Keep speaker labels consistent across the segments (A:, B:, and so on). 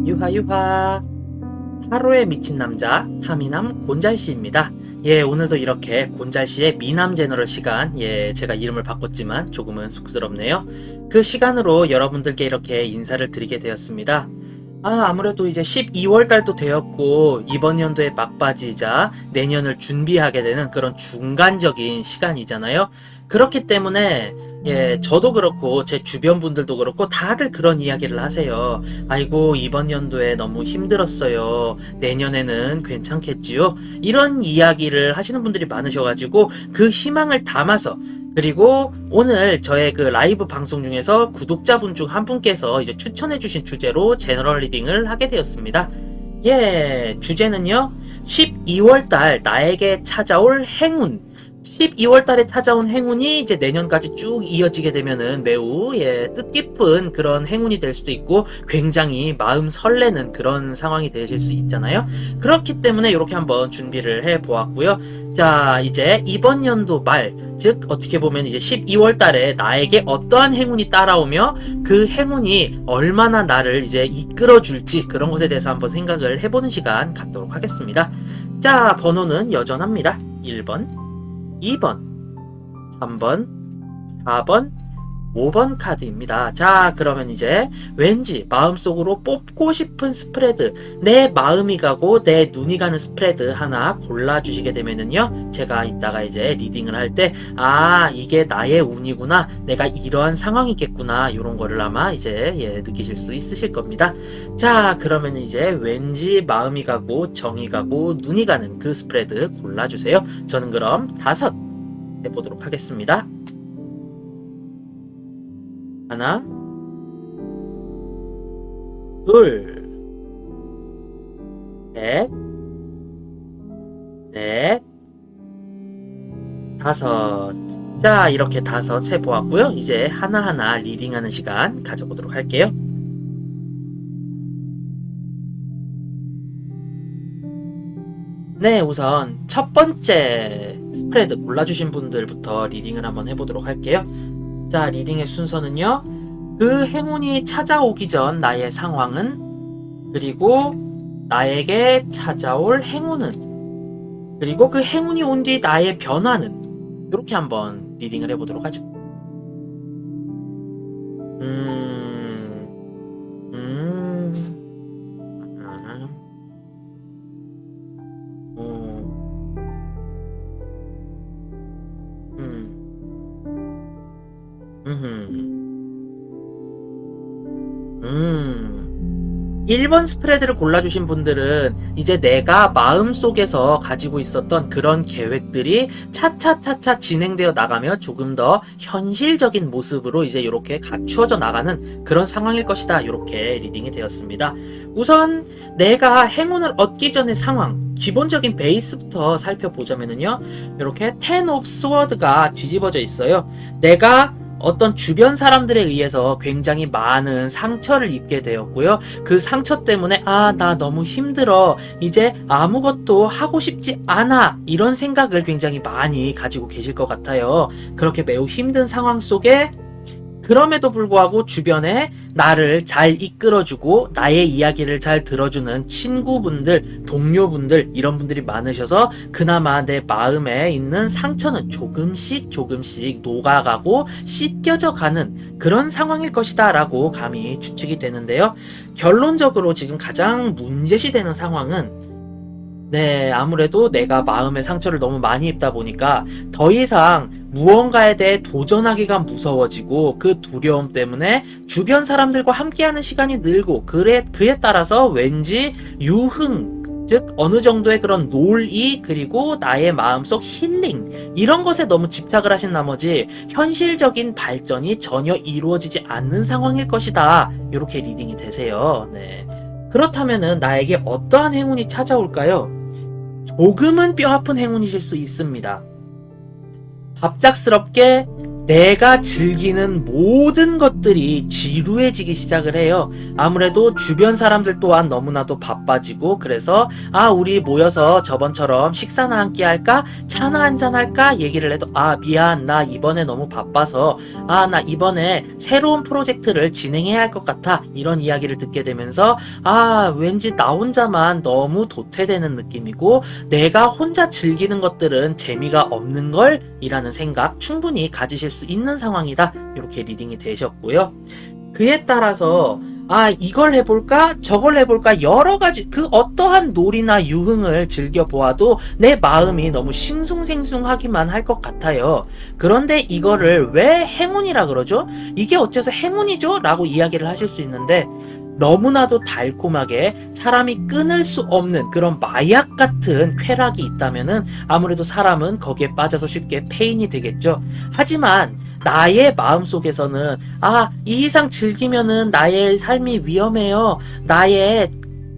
A: 유하유하. 타로에 미친 남자 타미남 곤잘씨입니다. 예, 오늘도 이렇게 곤잘씨의 미남 제너럴 시간, 예, 제가 이름을 바꿨지만 조금은 쑥스럽네요. 그 시간으로 여러분들께 이렇게 인사를 드리게 되었습니다. 아무래도 이제 12월 달도 되었고 이번 연도의 막바지이자 내년을 준비하게 되는 그런 중간적인 시간이잖아요. 그렇기 때문에 예, 저도 그렇고 제 주변 분들도 그렇고 다들 그런 이야기를 하세요. 아이고, 이번 연도에 너무 힘들었어요. 내년에는 괜찮겠지요? 이런 이야기를 하시는 분들이 많으셔가지고 그 희망을 담아서, 그리고 오늘 저의 그 라이브 방송 중에서 구독자분 중 한 분께서 이제 추천해주신 주제로 제너럴 리딩을 하게 되었습니다. 예, 주제는요, 12월달 나에게 찾아올 행운. 12월 달에 찾아온 행운이 이제 내년까지 쭉 이어지게 되면은 매우 뜻깊은 그런 행운이 될 수도 있고 굉장히 마음 설레는 그런 상황이 되실 수 있잖아요. 그렇기 때문에 이렇게 한번 준비를 해 보았고요. 자, 이제 이번 연도 말, 즉 어떻게 보면 이제 12월 달에 나에게 어떠한 행운이 따라오며 그 행운이 얼마나 나를 이제 이끌어 줄지 그런 것에 대해서 한번 생각을 해보는 시간 갖도록 하겠습니다. 자, 번호는 여전합니다. 1번, 2번, 3번, 4번, 5번 카드입니다. 자, 그러면 이제 왠지 마음속으로 뽑고 싶은 스프레드, 내 마음이 가고 내 눈이 가는 스프레드 하나 골라주시게 되면은요, 제가 이따가 이제 리딩을 할 때, 이게 나의 운이구나, 내가 이러한 상황이겠구나, 이런 거를 아마 이제 느끼실 수 있으실 겁니다. 자, 그러면 이제 왠지 마음이 가고 정이 가고 눈이 가는 그 스프레드 골라주세요. 저는 그럼 5 해보도록 하겠습니다. 하나, 둘, 셋, 넷, 5. 자, 이렇게 5 세보았고요. 이제 하나하나 리딩하는 시간 가져보도록 할게요. 네, 우선 첫 번째 스프레드 골라주신 분들부터 리딩을 한번 해보도록 할게요. 자, 리딩의 순서는요, 그 행운이 찾아오기 전 나의 상황은, 그리고 나에게 찾아올 행운은, 그리고 그 행운이 온 뒤 나의 변화는, 이렇게 한번 리딩을 해보도록 하죠. 음. 1번 스프레드를 골라주신 분들은 이제 내가 마음속에서 가지고 있었던 그런 계획들이 차차차차 진행되어 나가며 조금 더 현실적인 모습으로 이제 이렇게 갖추어져 나가는 그런 상황일 것이다. 이렇게 리딩이 되었습니다. 우선 내가 행운을 얻기 전의 상황, 기본적인 베이스부터 살펴보자면요, 이렇게 Ten of Swords가 뒤집어져 있어요. 내가 어떤 주변 사람들에 의해서 굉장히 많은 상처를 입게 되었고요. 그 상처 때문에 나 너무 힘들어, 이제 아무것도 하고 싶지 않아, 이런 생각을 굉장히 많이 가지고 계실 것 같아요. 그렇게 매우 힘든 상황 속에 그럼에도 불구하고 주변에 나를 잘 이끌어주고 나의 이야기를 잘 들어주는 친구분들, 동료분들, 이런 분들이 많으셔서 그나마 내 마음에 있는 상처는 조금씩 녹아가고 씻겨져 가는 그런 상황일 것이다 라고 감히 추측이 되는데요. 결론적으로 지금 가장 문제시되는 상황은, 네, 아무래도 내가 마음의 상처를 너무 많이 입다 보니까 더 이상 무언가에 대해 도전하기가 무서워지고 그 두려움 때문에 주변 사람들과 함께하는 시간이 늘고 그에 따라서 왠지 유흥, 즉 어느 정도의 그런 놀이, 그리고 나의 마음속 힐링, 이런 것에 너무 집착을 하신 나머지 현실적인 발전이 전혀 이루어지지 않는 상황일 것이다. 이렇게 리딩이 되세요. 네. 그렇다면은 나에게 어떠한 행운이 찾아올까요? 조금은 뼈아픈 행운이실 수 있습니다. 갑작스럽게 내가 즐기는 모든 것들이 지루해지기 시작을 해요. 아무래도 주변 사람들 또한 너무나도 바빠지고, 그래서 우리 모여서 저번처럼 식사나 함께 할까? 차나 한잔 할까? 얘기를 해도 미안, 나 이번에 너무 바빠서 나 이번에 새로운 프로젝트를 진행해야 할 것 같아, 이런 이야기를 듣게 되면서 왠지 나 혼자만 너무 도태되는 느낌이고 내가 혼자 즐기는 것들은 재미가 없는 걸 이라는 생각 충분히 가지실 수 있는 상황이다, 이렇게 리딩이 되셨고요. 그에 따라서 이걸 해볼까 저걸 해볼까 여러가지 그 어떠한 놀이나 유흥을 즐겨보아도 내 마음이 너무 싱숭생숭하기만 할 것 같아요. 그런데 이거를 왜 행운이라 그러죠? 이게 어째서 행운이죠? 라고 이야기를 하실 수 있는데, 너무나도 달콤하게 사람이 끊을 수 없는 그런 마약 같은 쾌락이 있다면은 아무래도 사람은 거기에 빠져서 쉽게 페인이 되겠죠. 하지만 나의 마음속에서는 이 이상 즐기면은 나의 삶이 위험해요. 나의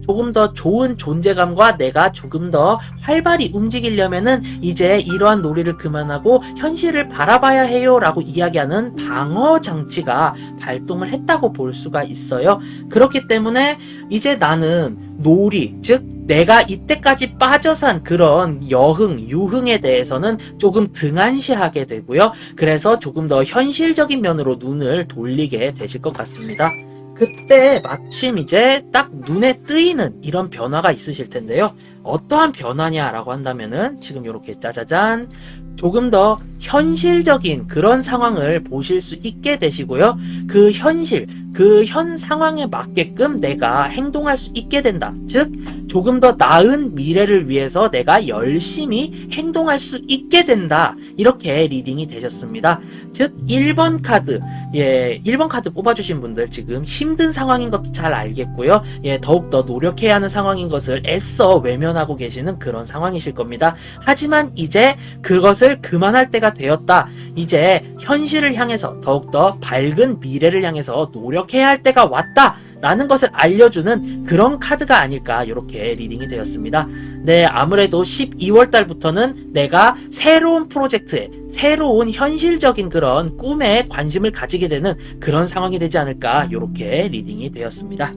A: 조금 더 좋은 존재감과 내가 조금 더 활발히 움직이려면은 이제 이러한 놀이를 그만하고 현실을 바라봐야 해요, 라고 이야기하는 방어 장치가 발동을 했다고 볼 수가 있어요. 그렇기 때문에 이제 나는 놀이, 즉 내가 이때까지 빠져 산 그런 여흥, 유흥에 대해서는 조금 등한시하게 되고요. 그래서 조금 더 현실적인 면으로 눈을 돌리게 되실 것 같습니다. 그때 마침 이제 딱 눈에 뜨이는 이런 변화가 있으실 텐데요. 어떠한 변화냐라고 한다면은 지금 이렇게 짜자잔 조금 더 현실적인 그런 상황을 보실 수 있게 되시고요. 그 현실, 그 현 상황에 맞게끔 내가 행동할 수 있게 된다. 즉 조금 더 나은 미래를 위해서 내가 열심히 행동할 수 있게 된다. 이렇게 리딩이 되셨습니다. 즉 1번 카드, 1번 카드 뽑아주신 분들 지금 힘든 상황인 것도 잘 알겠고요. 더욱더 노력해야 하는 상황인 것을 애써 외면하고 계시는 그런 상황이실 겁니다. 하지만 이제 그것을 그만할 때가 되었다. 이제 현실을 향해서 더욱더 밝은 미래를 향해서 노력해야 할 때가 왔다, 라는 것을 알려주는 그런 카드가 아닐까, 이렇게 리딩이 되었습니다. 네, 아무래도 12월 달부터는 내가 새로운 프로젝트에, 새로운 현실적인 그런 꿈에 관심을 가지게 되는 그런 상황이 되지 않을까, 이렇게 리딩이 되었습니다.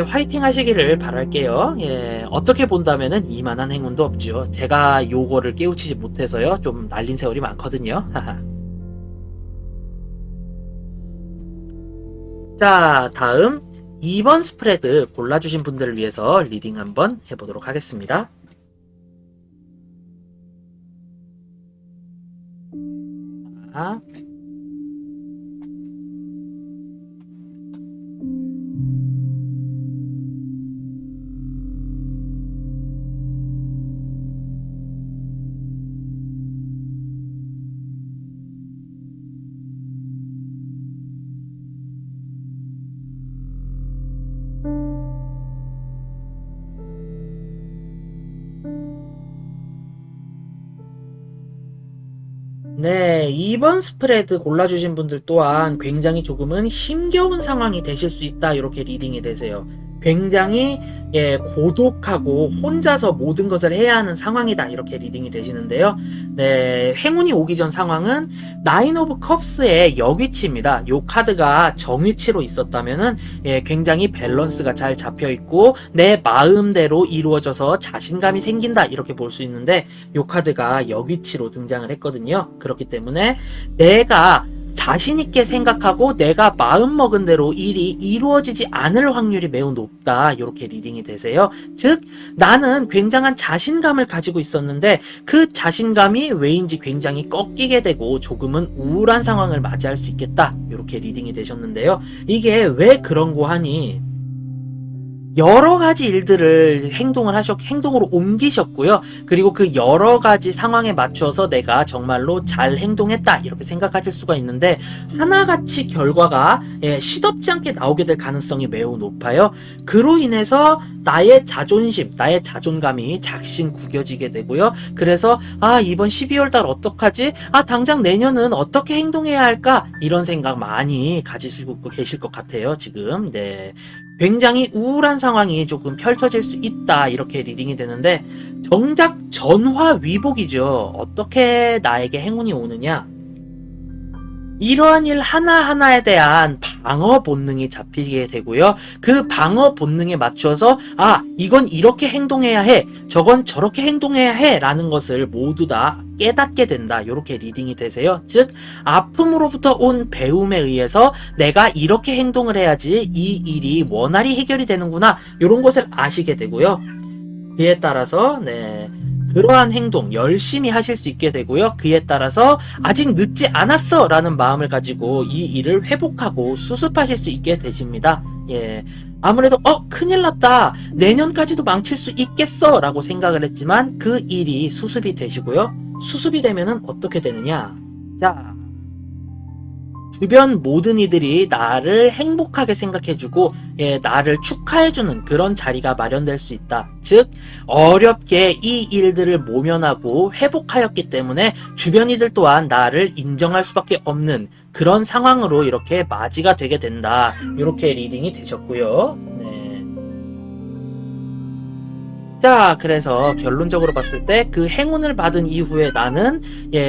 A: 화이팅 하시기를 바랄게요. 어떻게 본다면은 이만한 행운도 없지요. 제가 요거를 깨우치지 못해서요, 좀 날린 세월이 많거든요. 자, 다음 2번 스프레드 골라주신 분들을 위해서 리딩 한번 해보도록 하겠습니다. 네, 2번 스프레드 골라주신 분들 또한 굉장히 조금은 힘겨운 상황이 되실 수 있다, 이렇게 리딩이 되세요. 굉장히 고독하고 혼자서 모든 것을 해야 하는 상황이다, 이렇게 리딩이 되시는데요. 네, 행운이 오기 전 상황은 나인 오브 컵스의 역위치입니다. 이 카드가 정위치로 있었다면은 굉장히 밸런스가 잘 잡혀 있고 내 마음대로 이루어져서 자신감이 생긴다, 이렇게 볼 수 있는데 이 카드가 역위치로 등장을 했거든요. 그렇기 때문에 내가 자신있게 생각하고 내가 마음먹은 대로 일이 이루어지지 않을 확률이 매우 높다, 이렇게 리딩이 되세요. 즉 나는 굉장한 자신감을 가지고 있었는데 그 자신감이 왜인지 굉장히 꺾이게 되고 조금은 우울한 상황을 맞이할 수 있겠다, 이렇게 리딩이 되셨는데요. 이게 왜 그런고 하니 여러 가지 일들을 행동으로 옮기셨고요. 그리고 그 여러 가지 상황에 맞춰서 내가 정말로 잘 행동했다, 이렇게 생각하실 수가 있는데 하나같이 결과가 시덥지 않게 나오게 될 가능성이 매우 높아요. 그로 인해서 나의 자존심, 나의 자존감이 작신 구겨지게 되고요. 그래서 이번 12월 달 어떡하지? 당장 내년은 어떻게 행동해야 할까? 이런 생각 많이 가지시고 계실 것 같아요, 지금. 네. 굉장히 우울한 상황이 조금 펼쳐질 수 있다. 이렇게 리딩이 되는데 정작 전화위복이죠. 어떻게 나에게 행운이 오느냐? 이러한 일 하나하나에 대한 방어 본능이 잡히게 되고요. 그 방어 본능에 맞춰서 이건 이렇게 행동해야 해. 저건 저렇게 행동해야 해. 라는 것을 모두 다 깨닫게 된다. 이렇게 리딩이 되세요. 즉 아픔으로부터 온 배움에 의해서 내가 이렇게 행동을 해야지 이 일이 원활히 해결이 되는구나. 이런 것을 아시게 되고요. 그에 따라서 그러한 행동 열심히 하실 수 있게 되고요. 그에 따라서 아직 늦지 않았어 라는 마음을 가지고 이 일을 회복하고 수습하실 수 있게 되십니다. 아무래도 큰일 났다. 내년까지도 망칠 수 있겠어 라고 생각을 했지만 그 일이 수습이 되시고요. 수습이 되면은 어떻게 되느냐? 자, 주변 모든 이들이 나를 행복하게 생각해주고 나를 축하해주는 그런 자리가 마련될 수 있다. 즉 어렵게 이 일들을 모면하고 회복하였기 때문에 주변 이들 또한 나를 인정할 수밖에 없는 그런 상황으로 이렇게 맞이가 되게 된다. 이렇게 리딩이 되셨고요. 자, 그래서 결론적으로 봤을 때 그 행운을 받은 이후에 나는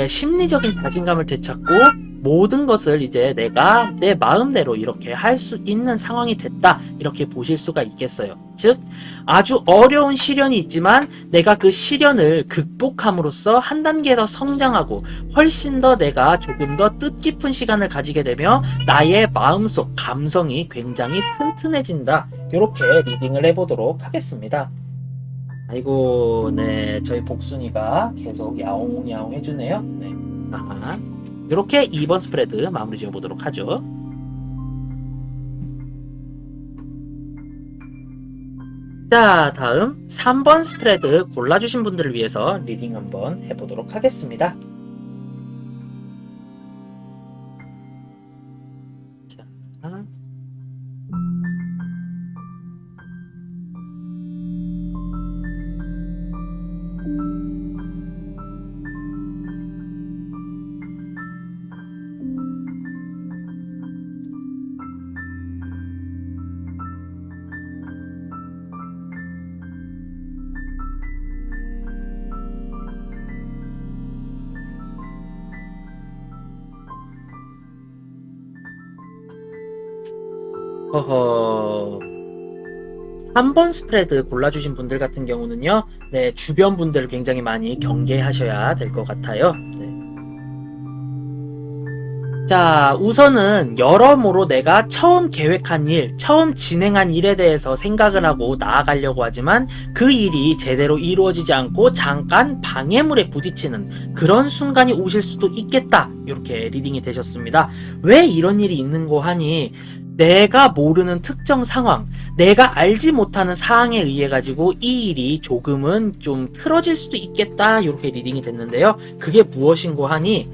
A: 심리적인 자신감을 되찾고 모든 것을 이제 내가 내 마음대로 이렇게 할 수 있는 상황이 됐다. 이렇게 보실 수가 있겠어요. 즉 아주 어려운 시련이 있지만 내가 그 시련을 극복함으로써 한 단계 더 성장하고 훨씬 더 내가 조금 더 뜻깊은 시간을 가지게 되며 나의 마음속 감성이 굉장히 튼튼해진다. 이렇게 리딩을 해보도록 하겠습니다. 아이고, 저희 복순이가 계속 야옹야옹 해주네요. 이렇게 2번 스프레드 마무리 지어보도록 하죠. 자, 다음 3번 스프레드 골라주신 분들을 위해서 리딩 한번 해보도록 하겠습니다. 자, 허허. 3번 스프레드 골라주신 분들 같은 경우는요, 주변 분들을 굉장히 많이 경계하셔야 될 것 같아요. 자, 우선은 여러모로 내가 처음 계획한 일, 처음 진행한 일에 대해서 생각을 하고 나아가려고 하지만 그 일이 제대로 이루어지지 않고 잠깐 방해물에 부딪히는 그런 순간이 오실 수도 있겠다. 이렇게 리딩이 되셨습니다. 왜 이런 일이 있는고 하니 내가 모르는 특정 상황, 내가 알지 못하는 사항에 의해 가지고 이 일이 조금은 좀 틀어질 수도 있겠다. 이렇게 리딩이 됐는데요. 그게 무엇인고 하니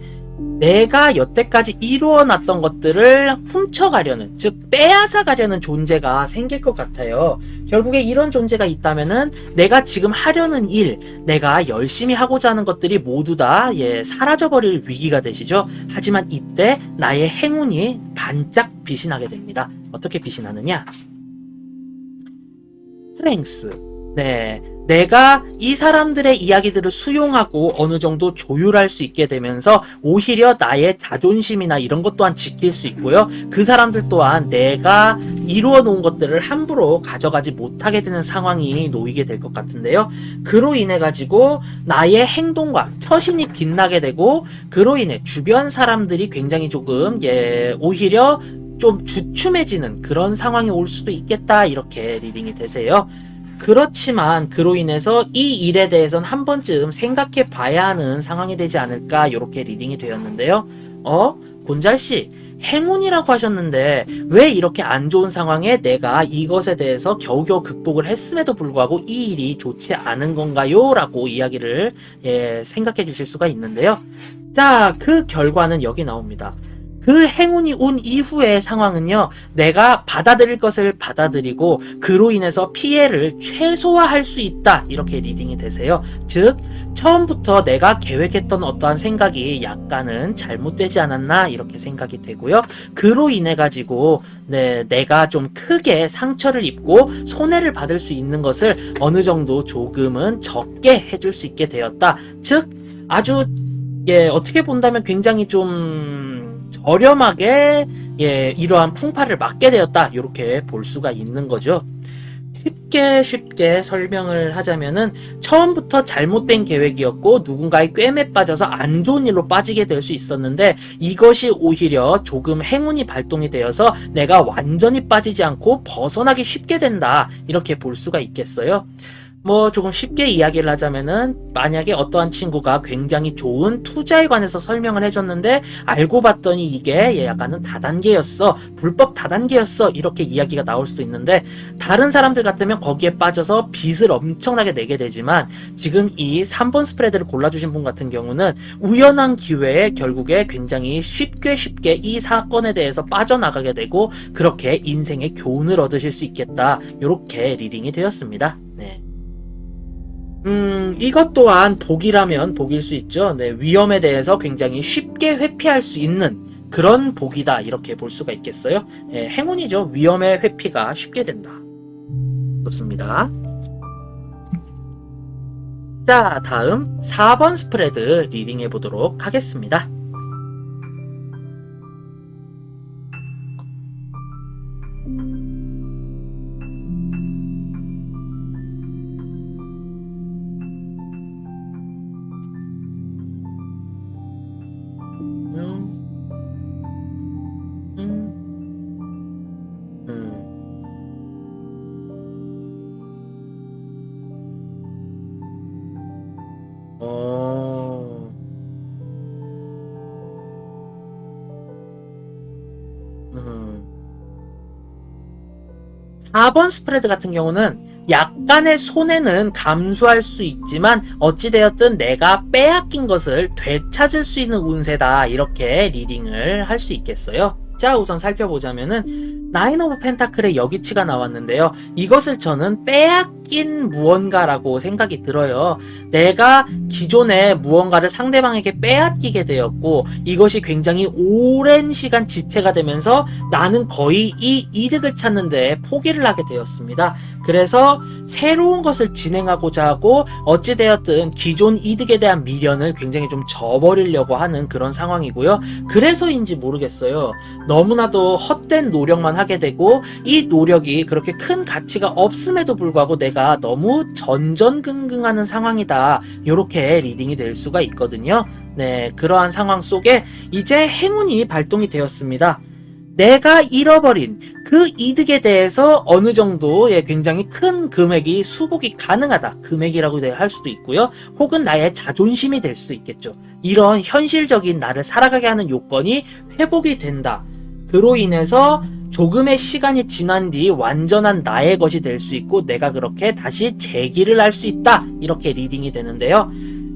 A: 내가 여태까지 이루어놨던 것들을 훔쳐가려는, 즉 빼앗아가려는 존재가 생길 것 같아요. 결국에 이런 존재가 있다면은 내가 지금 하려는 일, 내가 열심히 하고자 하는 것들이 모두 다 사라져버릴 위기가 되시죠. 하지만 이때 나의 행운이 반짝 빛이 나게 됩니다. 어떻게 빛이 나느냐? 스트렝스. 내가 이 사람들의 이야기들을 수용하고 어느 정도 조율할 수 있게 되면서 오히려 나의 자존심이나 이런 것 또한 지킬 수 있고요. 그 사람들 또한 내가 이루어 놓은 것들을 함부로 가져가지 못하게 되는 상황이 놓이게 될 것 같은데요. 그로 인해 가지고 나의 행동과 처신이 빛나게 되고 그로 인해 주변 사람들이 굉장히 조금 오히려 좀 주춤해지는 그런 상황이 올 수도 있겠다. 이렇게 리딩이 되세요. 그렇지만 그로 인해서 이 일에 대해서는 한 번쯤 생각해 봐야 하는 상황이 되지 않을까. 이렇게 리딩이 되었는데요. 곤잘씨, 행운이라고 하셨는데 왜 이렇게 안 좋은 상황에 내가 이것에 대해서 겨우겨우 극복을 했음에도 불구하고 이 일이 좋지 않은 건가요? 라고 이야기를 생각해 주실 수가 있는데요. 자, 그 결과는 여기 나옵니다. 그 행운이 온 이후의 상황은요, 내가 받아들일 것을 받아들이고 그로 인해서 피해를 최소화할 수 있다, 이렇게 리딩이 되세요. 즉 처음부터 내가 계획했던 어떠한 생각이 약간은 잘못되지 않았나, 이렇게 생각이 되고요. 그로 인해 가지고 내가 좀 크게 상처를 입고 손해를 받을 수 있는 것을 어느 정도 조금은 적게 해줄 수 있게 되었다. 즉 아주 어떻게 본다면 굉장히 좀 저렴하게 이러한 풍파를 맞게 되었다, 이렇게 볼 수가 있는 거죠. 쉽게 설명을 하자면은 처음부터 잘못된 계획이었고 누군가의 꿰매 빠져서 안 좋은 일로 빠지게 될 수 있었는데, 이것이 오히려 조금 행운이 발동이 되어서 내가 완전히 빠지지 않고 벗어나기 쉽게 된다, 이렇게 볼 수가 있겠어요. 뭐 조금 쉽게 이야기를 하자면은, 만약에 어떠한 친구가 굉장히 좋은 투자에 관해서 설명을 해줬는데 알고 봤더니 이게 약간은 다단계였어, 불법 다단계였어, 이렇게 이야기가 나올 수도 있는데, 다른 사람들 같으면 거기에 빠져서 빚을 엄청나게 내게 되지만, 지금 이 3번 스프레드를 골라주신 분 같은 경우는 우연한 기회에 결국에 굉장히 쉽게 이 사건에 대해서 빠져나가게 되고 그렇게 인생의 교훈을 얻으실 수 있겠다, 이렇게 리딩이 되었습니다. 네. 이것 또한 복이라면 복일 수 있죠. 네, 위험에 대해서 굉장히 쉽게 회피할 수 있는 그런 복이다, 이렇게 볼 수가 있겠어요. 행운이죠. 위험의 회피가 쉽게 된다. 좋습니다. 자, 다음 4번 스프레드 리딩해 보도록 하겠습니다. 음. 4번 스프레드 같은 경우는 약간의 손해는 감수할 수 있지만 어찌되었든 내가 빼앗긴 것을 되찾을 수 있는 운세다, 이렇게 리딩을 할 수 있겠어요. 자, 우선 살펴보자면은 나인 오브 펜타클의 여기치가 나왔는데요. 이것을 저는 빼앗긴 무언가라고 생각이 들어요. 내가 기존에 무언가를 상대방에게 빼앗기게 되었고 이것이 굉장히 오랜 시간 지체가 되면서 나는 거의 이 이득을 찾는데 포기를 하게 되었습니다. 그래서 새로운 것을 진행하고자 하고 어찌되었든 기존 이득에 대한 미련을 굉장히 좀 저버리려고 하는 그런 상황이고요. 그래서인지 모르겠어요. 너무나도 헛된 노력만 하게 되고 이 노력이 그렇게 큰 가치가 없음에도 불구하고 내가 너무 전전긍긍하는 상황이다, 이렇게 리딩이 될 수가 있거든요. 네, 그러한 상황 속에 이제 행운이 발동이 되었습니다. 내가 잃어버린 그 이득에 대해서 어느 정도의 굉장히 큰 금액이 수복이 가능하다, 금액이라고 할 수도 있고요. 혹은 나의 자존심이 될 수도 있겠죠. 이런 현실적인 나를 살아가게 하는 요건이 회복이 된다. 그로 인해서 조금의 시간이 지난 뒤 완전한 나의 것이 될 수 있고 내가 그렇게 다시 재기를 할 수 있다, 이렇게 리딩이 되는데요.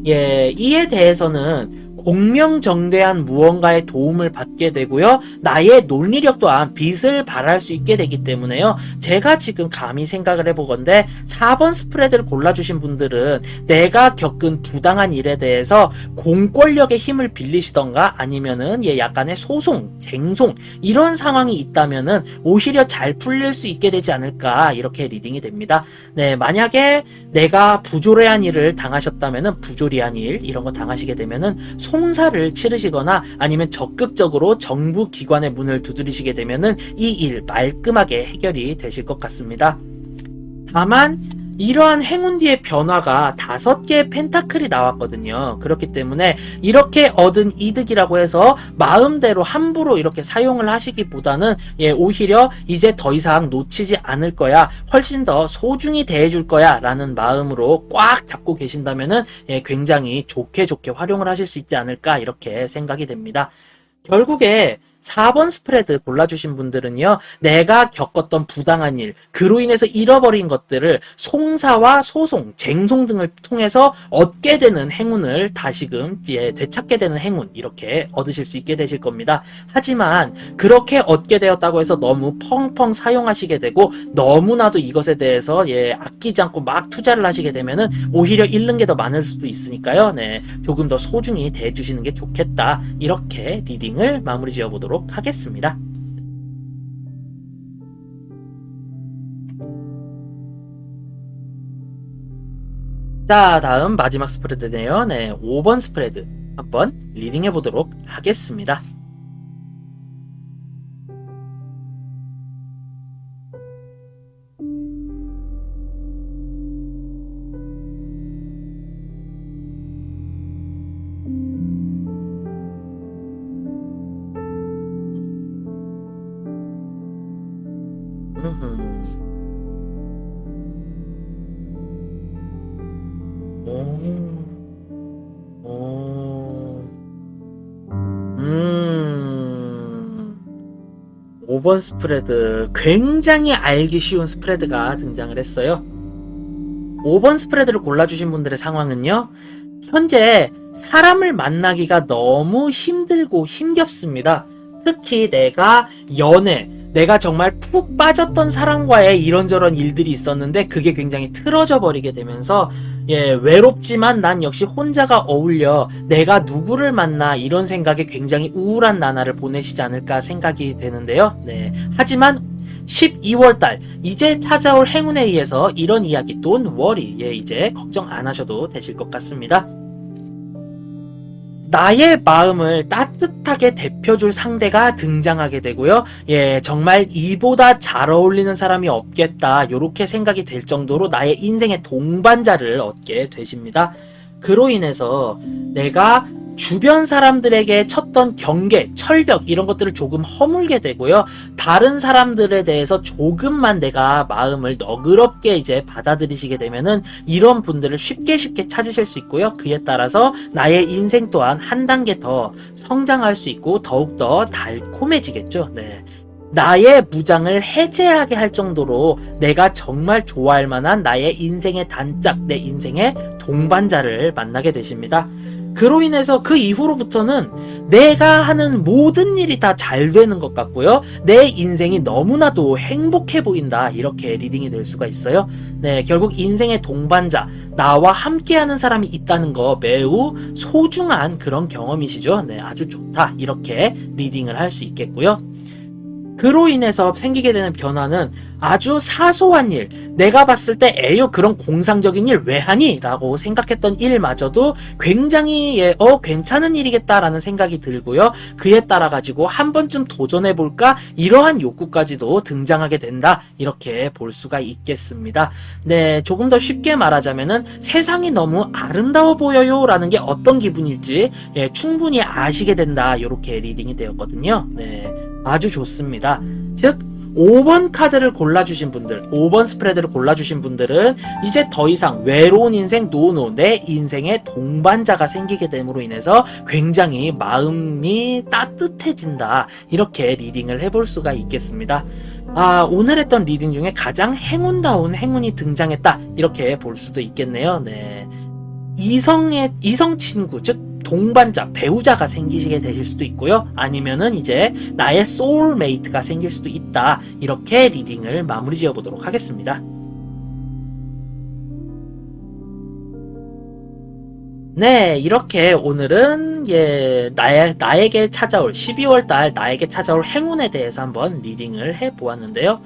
A: 이에 대해서는 공명정대한 무언가의 도움을 받게 되고요. 나의 논리력 또한 빛을 발할 수 있게 되기 때문에요. 제가 지금 감히 생각을 해보건대 4번 스프레드를 골라주신 분들은 내가 겪은 부당한 일에 대해서 공권력의 힘을 빌리시던가 아니면은 약간의 소송, 쟁송 이런 상황이 있다면은 오히려 잘 풀릴 수 있게 되지 않을까, 이렇게 리딩이 됩니다. 네, 만약에 내가 부조리한 일을 당하셨다면은 부조리한 일 이런 거 당하시게 되면은 송사를 치르시거나 아니면 적극적으로 정부 기관의 문을 두드리시게 되면은 이 일 말끔하게 해결이 되실 것 같습니다. 다만 이러한 행운 뒤의 변화가 5개의 펜타클이 나왔거든요. 그렇기 때문에 이렇게 얻은 이득이라고 해서 마음대로 함부로 이렇게 사용을 하시기보다는 오히려 이제 더 이상 놓치지 않을 거야, 훨씬 더 소중히 대해줄 거야 라는 마음으로 꽉 잡고 계신다면은 굉장히 좋게 활용을 하실 수 있지 않을까, 이렇게 생각이 됩니다. 결국에 4번 스프레드 골라주신 분들은요, 내가 겪었던 부당한 일, 그로 인해서 잃어버린 것들을 송사와 소송, 쟁송 등을 통해서 얻게 되는 행운을 다시금 되찾게 되는 행운, 이렇게 얻으실 수 있게 되실 겁니다. 하지만 그렇게 얻게 되었다고 해서 너무 펑펑 사용하시게 되고 너무나도 이것에 대해서 아끼지 않고 막 투자를 하시게 되면은 오히려 잃는 게 더 많을 수도 있으니까요. 네, 조금 더 소중히 대해주시는 게 좋겠다. 이렇게 리딩을 마무리 지어보도록 하겠습니다. 자, 다음 마지막 스프레드네요. 네, 5번 스프레드 한번 리딩해 보도록 하겠습니다. 오, 오, 5번 스프레드 굉장히 알기 쉬운 스프레드가 등장을 했어요. 5번 스프레드를 골라주신 분들의 상황은요, 현재 사람을 만나기가 너무 힘들고 힘겹습니다. 특히 내가 내가 정말 푹 빠졌던 사람과의 이런저런 일들이 있었는데 그게 굉장히 틀어져 버리게 되면서 외롭지만 난 역시 혼자가 어울려, 내가 누구를 만나, 이런 생각에 굉장히 우울한 나날을 보내시지 않을까 생각이 되는데요. 네. 하지만 12월달 이제 찾아올 행운에 의해서 이런 이야기, don't worry, 이제 걱정 안 하셔도 되실 것 같습니다. 나의 마음을 따뜻하게 데펴줄 상대가 등장하게 되고요. 정말 이보다 잘 어울리는 사람이 없겠다, 요렇게 생각이 될 정도로 나의 인생의 동반자를 얻게 되십니다. 그로 인해서 내가 주변 사람들에게 쳤던 경계, 철벽, 이런 것들을 조금 허물게 되고요. 다른 사람들에 대해서 조금만 내가 마음을 너그럽게 이제 받아들이시게 되면은 이런 분들을 쉽게 찾으실 수 있고요. 그에 따라서 나의 인생 또한 한 단계 더 성장할 수 있고 더욱더 달콤해지겠죠. 네. 나의 무장을 해제하게 할 정도로 내가 정말 좋아할 만한 나의 인생의 단짝, 내 인생의 동반자를 만나게 되십니다. 그로 인해서 그 이후로부터는 내가 하는 모든 일이 다 잘 되는 것 같고요. 내 인생이 너무나도 행복해 보인다, 이렇게 리딩이 될 수가 있어요. 네, 결국 인생의 동반자, 나와 함께하는 사람이 있다는 거 매우 소중한 그런 경험이시죠. 네, 아주 좋다, 이렇게 리딩을 할 수 있겠고요. 그로 인해서 생기게 되는 변화는 아주 사소한 일, 내가 봤을 때 에요 그런 공상적인 일 왜 하니? 라고 생각했던 일마저도 굉장히 괜찮은 일이겠다라는 생각이 들고요. 그에 따라 가지고 한 번쯤 도전해볼까? 이러한 욕구까지도 등장하게 된다, 이렇게 볼 수가 있겠습니다. 네, 조금 더 쉽게 말하자면은 세상이 너무 아름다워 보여요 라는 게 어떤 기분일지 충분히 아시게 된다, 이렇게 리딩이 되었거든요. 네, 아주 좋습니다. 즉 5번 카드를 골라주신 분들, 5번 스프레드를 골라주신 분들은 이제 더 이상 외로운 인생 노노, 내 인생의 동반자가 생기게 됨으로 인해서 굉장히 마음이 따뜻해진다, 이렇게 리딩을 해볼 수가 있겠습니다. 오늘 했던 리딩 중에 가장 행운다운 행운이 등장했다, 이렇게 볼 수도 있겠네요. 네. 이성 친구, 즉 동반자, 배우자가 생기시게 되실 수도 있고요. 아니면은 이제 나의 소울메이트가 생길 수도 있다, 이렇게 리딩을 마무리 지어 보도록 하겠습니다. 네, 이렇게 오늘은 나에게 찾아올 12월달 나에게 찾아올 행운에 대해서 한번 리딩을 해 보았는데요.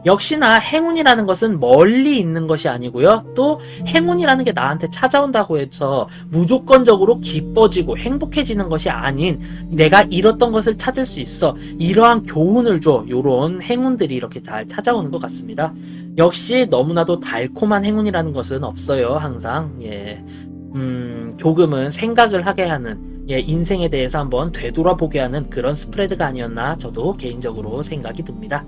A: 역시나 행운이라는 것은 멀리 있는 것이 아니고요. 또 행운이라는 게 나한테 찾아온다고 해서 무조건적으로 기뻐지고 행복해지는 것이 아닌, 내가 잃었던 것을 찾을 수 있어, 이러한 교훈을 줘, 요런 행운들이 이렇게 잘 찾아오는 것 같습니다. 역시 너무나도 달콤한 행운이라는 것은 없어요. 항상 조금은 생각을 하게 하는, 인생에 대해서 한번 되돌아보게 하는 그런 스프레드가 아니었나 저도 개인적으로 생각이 듭니다.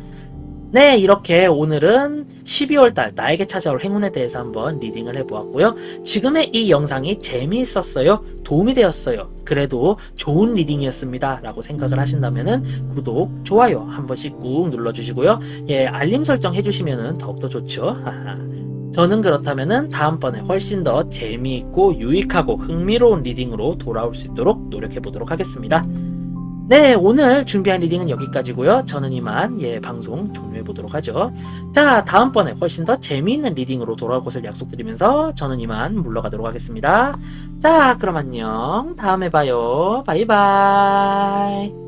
A: 네, 이렇게 오늘은 12월달 나에게 찾아올 행운에 대해서 한번 리딩을 해보았고요. 지금의 이 영상이 재미있었어요, 도움이 되었어요, 그래도 좋은 리딩이었습니다 라고 생각을 하신다면은 구독, 좋아요 한 번씩 꾹 눌러주시고요. 예, 알림 설정 해주시면은 더욱더 좋죠. 저는 그렇다면은 다음번에 훨씬 더 재미있고 유익하고 흥미로운 리딩으로 돌아올 수 있도록 노력해 보도록 하겠습니다. 네, 오늘 준비한 리딩은 여기까지고요. 저는 이만 방송 종료해 보도록 하죠. 자, 다음번에 훨씬 더 재미있는 리딩으로 돌아올 것을 약속드리면서 저는 이만 물러가도록 하겠습니다. 자, 그럼 안녕. 다음에 봐요. 바이바이.